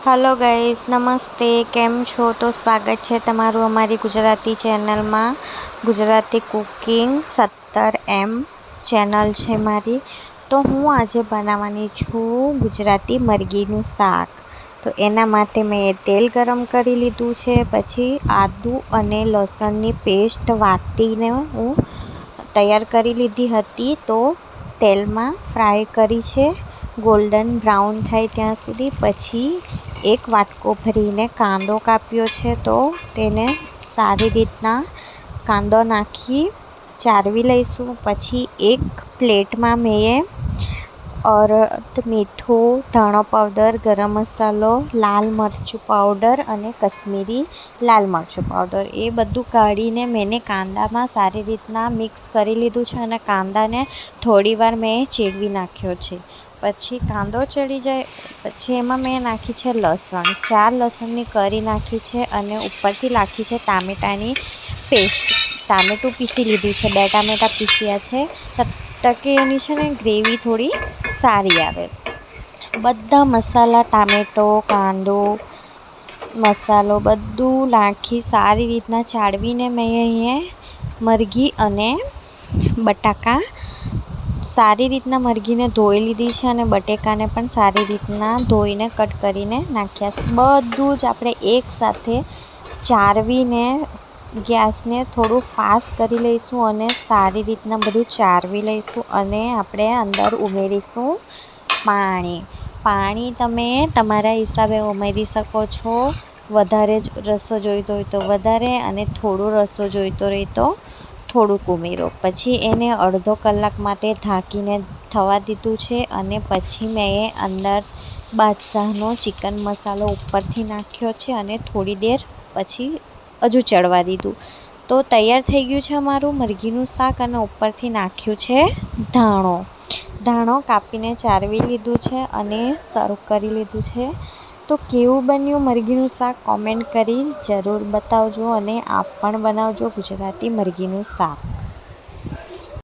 Hello guys, નમસ્તે. કેમ છો? તો સ્વાગત છે તમારું અમારી ગુજરાતી ચેનલમાં. ગુજરાતી કુકિંગ 17M ચેનલ છે મારી. તો હું આજે બનાવવાની છું ગુજરાતી મરઘીનું શાક. તો એના માટે મેં તેલ ગરમ કરી લીધું છે. પછી આદું અને લસણની પેસ્ટ વાટીને હું તૈયાર કરી લીધી હતી. તો તેલમાં ફ્રાય કરી છે ગોલ્ડન બ્રાઉન થાય ત્યાં સુધી. પછી એક વાટકો ભરીને કાંદો કાપ્યો છે. તો તેને સારી રીતના કાંદો નાખી ચારવી લઈશું. પછી એક પ્લેટમાં મેં મીઠું, ધાણો પાવડર, ગરમ મસાલો, લાલ મરચું પાવડર અને કશ્મીરી લાલ મરચું પાવડર એ બધું કાઢીને મેં કાંદામાં સારી રીતના મિક્સ કરી લીધું છે. અને કાંદાને થોડીવાર મેં ચેડવી નાખ્યો છે. પછી કાંદો ચડી જાય પછી એમાં મેં નાખી છે લસણ. 4 લસણની કળી નાખી છે અને ઉપરથી નાખી છે ટામેટાની પેસ્ટ. ટામેટું પીસી લીધું છે, 2 ટામેટાં પીસ્યા છે તકે એની છે ને ગ્રેવી થોડી સારી આવે. બધા મસાલા, ટામેટો, કાંદો, મસાલો બધું નાખી સારી રીતના ચાળવીને મેં અહીંયા મરઘી અને બટાકા સારી રીતના મરઘીને ધોઈ લીધી છે અને બટેકાને પણ સારી રીતના ધોઈને કટ કરીને નાખ્યા છે. બધું જ આપણે એકસાથે ચારવીને ગેસને થોડું ફાસ્ટ કરી લઈશું અને સારી રીતના બધું ચારવી લઈશું. અને આપણે અંદર ઉમેરીશું પાણી તમે તમારા હિસાબે ઉમેરી શકો છો. વધારે જ રસો જોઈતો હોય તો વધારે અને થોડો રસો જોઈતો હોય તો થોડુંક ઉમેરો. પછી એને અડધો કલાક માટે ઢાંકીને થવા દીધું છે. અને પછી મેં અંદર બાદશાહનો ચિકન મસાલો ઉપરથી નાખ્યો છે અને થોડી દેર પછી હજુ ચડવા દીધું. તો તૈયાર થઈ ગયું છે અમારું મરઘીનું શાક. અને ઉપરથી નાખ્યું છે ધાણો કાપીને ચારવી લીધું છે અને સર્વ કરી લીધું છે. તો કેવું બન્યું મરઘીનું શાક કોમેન્ટ કરી જરૂર બતાવજો. અને આપ પણ બનાવજો ગુજરાતી મરઘીનું શાક.